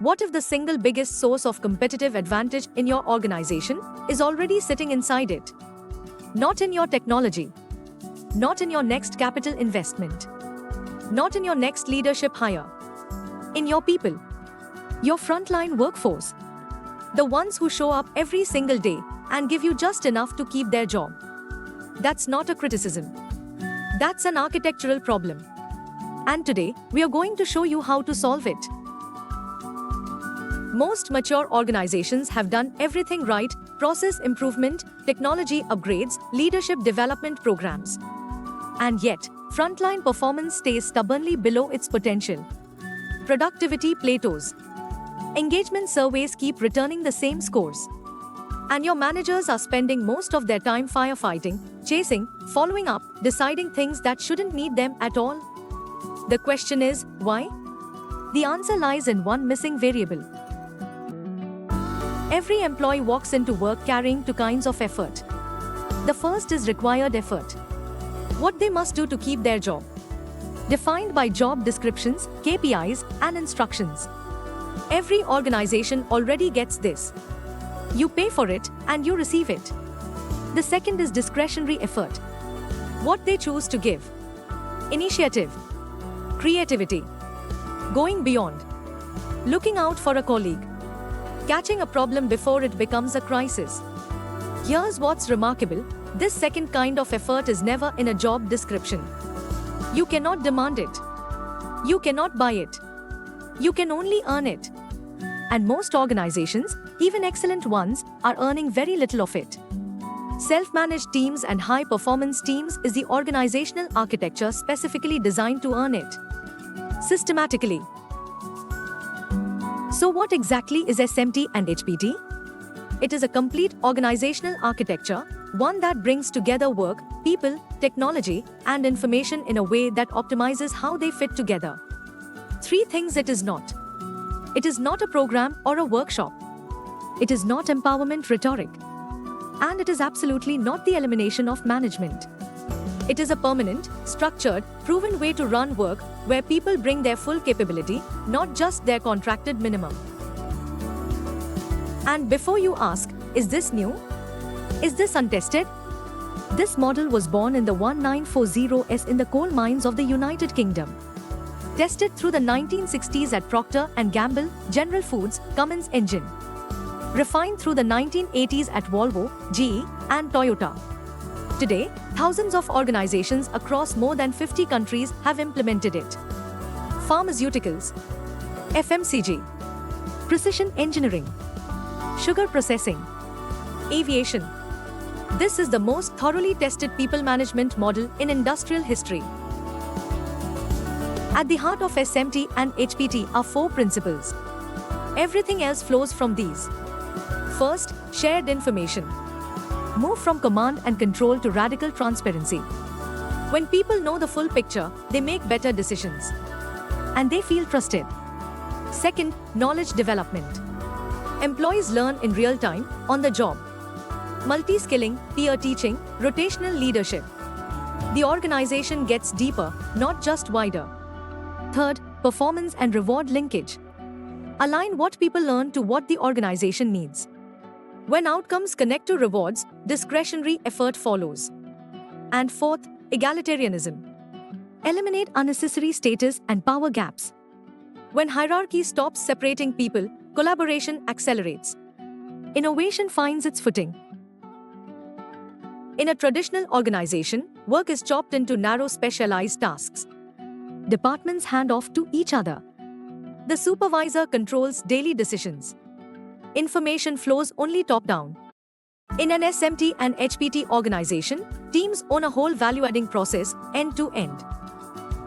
What if the single biggest source of competitive advantage in your organization is already sitting inside it? Not in your technology, not in your next capital investment, not in your next leadership hire, in your people, your frontline workforce, the ones who show up every single day and give you just enough to keep their job. That's not a criticism. That's an architectural problem. And today, we are going to show you how to solve it. Most mature organizations have done everything right: process improvement, technology upgrades, leadership development programs. And yet, frontline performance stays stubbornly below its potential. Productivity plateaus. Engagement surveys keep returning the same scores. And your managers are spending most of their time firefighting, chasing, following up, deciding things that shouldn't need them at all. The question is, why? The answer lies in one missing variable. Every employee walks into work carrying two kinds of effort. The first is required effort. What they must do to keep their job. Defined by job descriptions, KPIs, and instructions. Every organization already gets this. You pay for it, and you receive it. The second is discretionary effort. What they choose to give. Initiative. Creativity. Going beyond. Looking out for a colleague. Catching a problem before it becomes a crisis. Here's what's remarkable: this second kind of effort is never in a job description. You cannot demand it. You cannot buy it. You can only earn it. And most organizations, even excellent ones, are earning very little of it. Self-managed teams and high-performance teams is the organizational architecture specifically designed to earn it. Systematically. So what exactly is SMT and HPT? It is a complete organizational architecture, one that brings together work, people, technology, and information in a way that optimizes how they fit together. Three things it is not. It is not a program or a workshop. It is not empowerment rhetoric. And it is absolutely not the elimination of management. It is a permanent, structured, proven way to run work where people bring their full capability, not just their contracted minimum. And before you ask, is this new? Is this untested? This model was born in the 1940s in the coal mines of the United Kingdom. Tested through the 1960s at Procter & Gamble, General Foods, Cummins Engine. Refined through the 1980s at Volvo, GE, and Toyota. Today, thousands of organizations across more than 50 countries have implemented it. Pharmaceuticals, FMCG, precision engineering, sugar processing, aviation. This is the most thoroughly tested people management model in industrial history. At the heart of SMT and HPT are four principles. Everything else flows from these. First, shared information. Move from command and control to radical transparency. When people know the full picture, they make better decisions. And they feel trusted. Second, knowledge development. Employees learn in real time, on the job. Multi-skilling, peer teaching, rotational leadership. The organization gets deeper, not just wider. Third, performance and reward linkage. Align what people learn to what the organization needs. When outcomes connect to rewards, discretionary effort follows. And fourth, egalitarianism. Eliminate unnecessary status and power gaps. When hierarchy stops separating people, collaboration accelerates. Innovation finds its footing. In a traditional organization, work is chopped into narrow specialized tasks. Departments hand off to each other. The supervisor controls daily decisions. Information flows only top-down. In an SMT and HPT organization, teams own a whole value-adding process, end-to-end.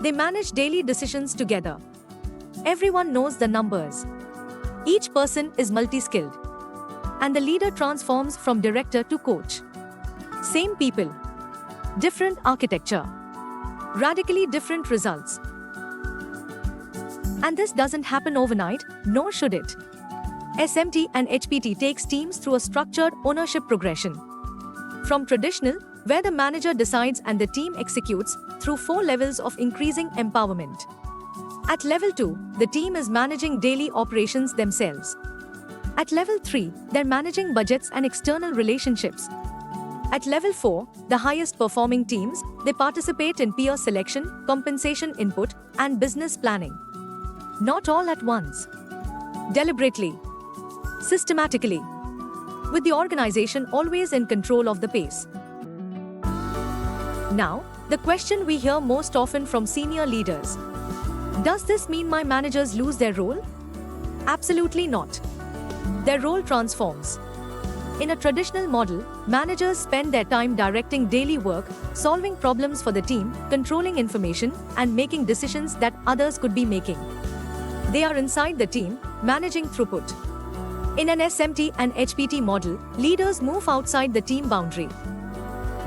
They manage daily decisions together. Everyone knows the numbers. Each person is multi-skilled. And the leader transforms from director to coach. Same people. Different architecture. Radically different results. And this doesn't happen overnight, nor should it. SMT and HPT takes teams through a structured ownership progression. From traditional, where the manager decides and the team executes, through 4 levels of increasing empowerment. At level 2, the team is managing daily operations themselves. At level 3, they're managing budgets and external relationships. At level 4, the highest performing teams, they participate in peer selection, compensation input, and business planning. Not all at once. Deliberately. Systematically. With the organization always in control of the pace. Now, the question we hear most often from senior leaders. Does this mean my managers lose their role? Absolutely not. Their role transforms. In a traditional model, managers spend their time directing daily work, solving problems for the team, controlling information, and making decisions that others could be making. They are inside the team, managing throughput. In an SMT and HPT model, leaders move outside the team boundary.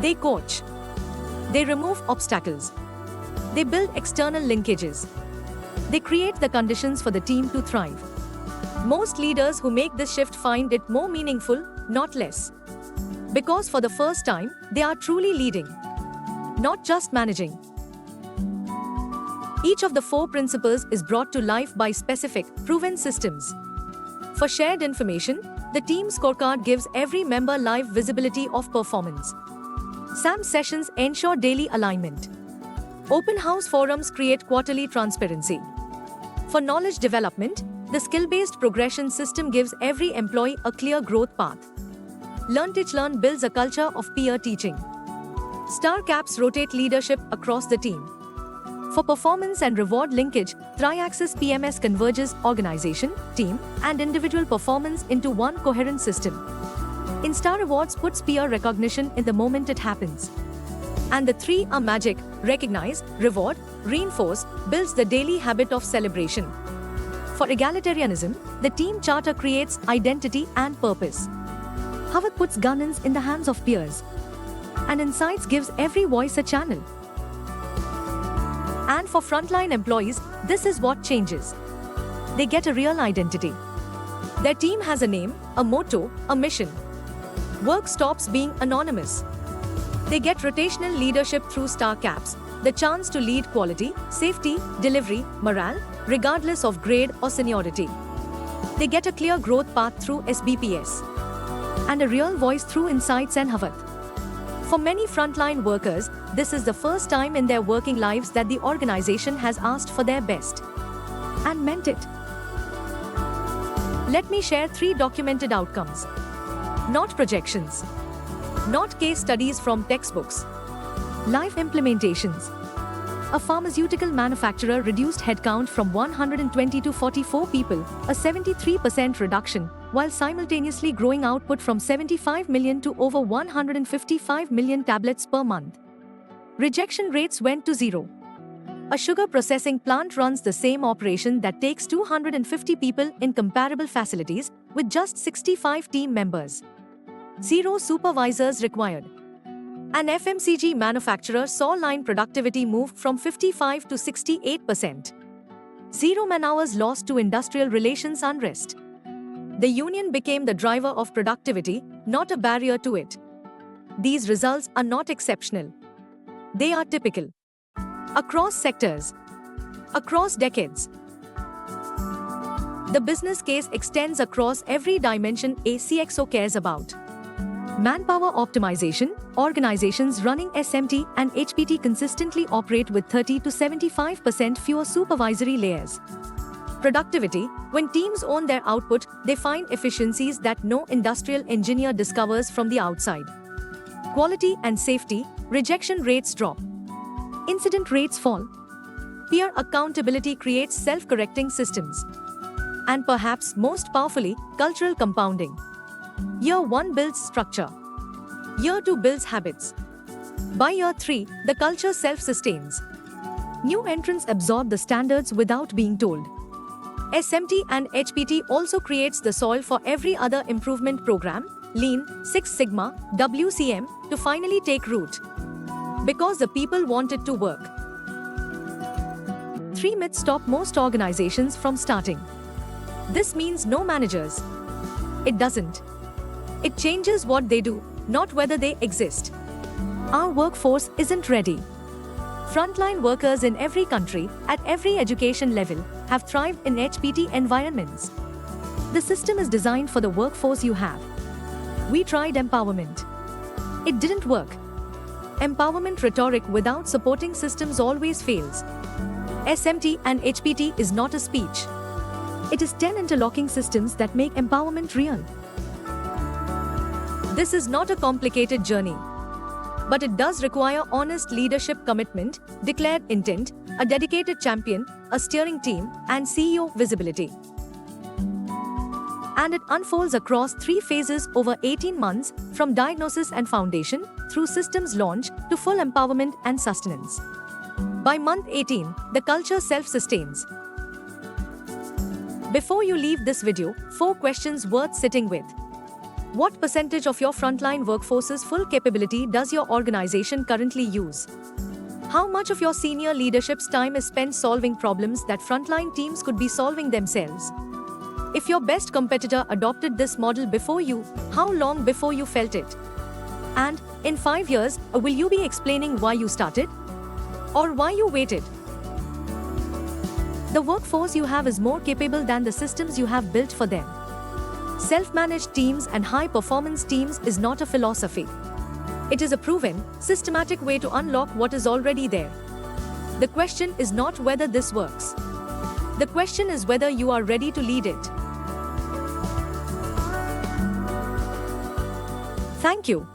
They coach. They remove obstacles. They build external linkages. They create the conditions for the team to thrive. Most leaders who make this shift find it more meaningful, not less. Because for the first time, they are truly leading, not just managing. Each of the 4 principles is brought to life by specific, proven systems. For shared information, the team scorecard gives every member live visibility of performance. SAM sessions ensure daily alignment. Open house forums create quarterly transparency. For knowledge development, the skill-based progression system gives every employee a clear growth path. Learn-Teach-Learn builds a culture of peer teaching. Star caps rotate leadership across the team. For performance and reward linkage, Triaxis PMS converges organization, team, and individual performance into one coherent system. Instar Awards puts peer recognition in the moment it happens. And the 3 are magic: recognize, reward, reinforce, builds the daily habit of celebration. For egalitarianism, the team charter creates identity and purpose. Howard puts governance in the hands of peers. And Insights gives every voice a channel. And for frontline employees, this is what changes. They get a real identity. Their team has a name, a motto, a mission. Work stops being anonymous. They get rotational leadership through star caps, the chance to lead quality, safety, delivery, morale, regardless of grade or seniority. They get a clear growth path through SBPS. And a real voice through Insights and Havath. For many frontline workers, this is the first time in their working lives that the organization has asked for their best. And meant it. Let me share 3 documented outcomes. Not projections. Not case studies from textbooks. Live implementations. A pharmaceutical manufacturer reduced headcount from 120 to 44 people, a 73% reduction, while simultaneously growing output from 75 million to over 155 million tablets per month. Rejection rates went to 0. A sugar processing plant runs the same operation that takes 250 people in comparable facilities, with just 65 team members. 0 supervisors required. An FMCG manufacturer saw line productivity move from 55 to 68%. 0 man-hours lost to industrial relations unrest. The union became the driver of productivity, not a barrier to it. These results are not exceptional. They are typical. Across sectors. Across decades. The business case extends across every dimension a CXO cares about. Manpower optimization. Organizations running SMT and HPT consistently operate with 30 to 75% fewer supervisory layers. Productivity. When teams own their output, they find efficiencies that no industrial engineer discovers from the outside. Quality and safety. Rejection rates drop. Incident rates fall. Peer accountability creates self-correcting systems. And perhaps most powerfully, cultural compounding. Year 1 builds structure. Year 2 builds habits. By year 3, the culture self-sustains. New entrants absorb the standards without being told. SMT and HPT also creates the soil for every other improvement program, Lean, Six Sigma, WCM, to finally take root. Because the people want it to work. 3 myths stop most organizations from starting. This means no managers. It doesn't. It changes what they do, not whether they exist. Our workforce isn't ready. Frontline workers in every country, at every education level, have thrived in HPT environments. The system is designed for the workforce you have. We tried empowerment. It didn't work. Empowerment rhetoric without supporting systems always fails. SMT and HPT is not a speech. It is 10 interlocking systems that make empowerment real. This is not a complicated journey. But it does require honest leadership commitment, declared intent, a dedicated champion, a steering team, and CEO visibility. And it unfolds across 3 phases over 18 months, from diagnosis and foundation, through systems launch, to full empowerment and sustenance. By month 18, the culture self-sustains. Before you leave this video, 4 questions worth sitting with. What percentage of your frontline workforce's full capability does your organization currently use? How much of your senior leadership's time is spent solving problems that frontline teams could be solving themselves? If your best competitor adopted this model before you, how long before you felt it? And, in 5 years, will you be explaining why you started? Or why you waited? The workforce you have is more capable than the systems you have built for them. Self-managed teams and high-performance teams is not a philosophy. It is a proven, systematic way to unlock what is already there. The question is not whether this works. The question is whether you are ready to lead it. Thank you.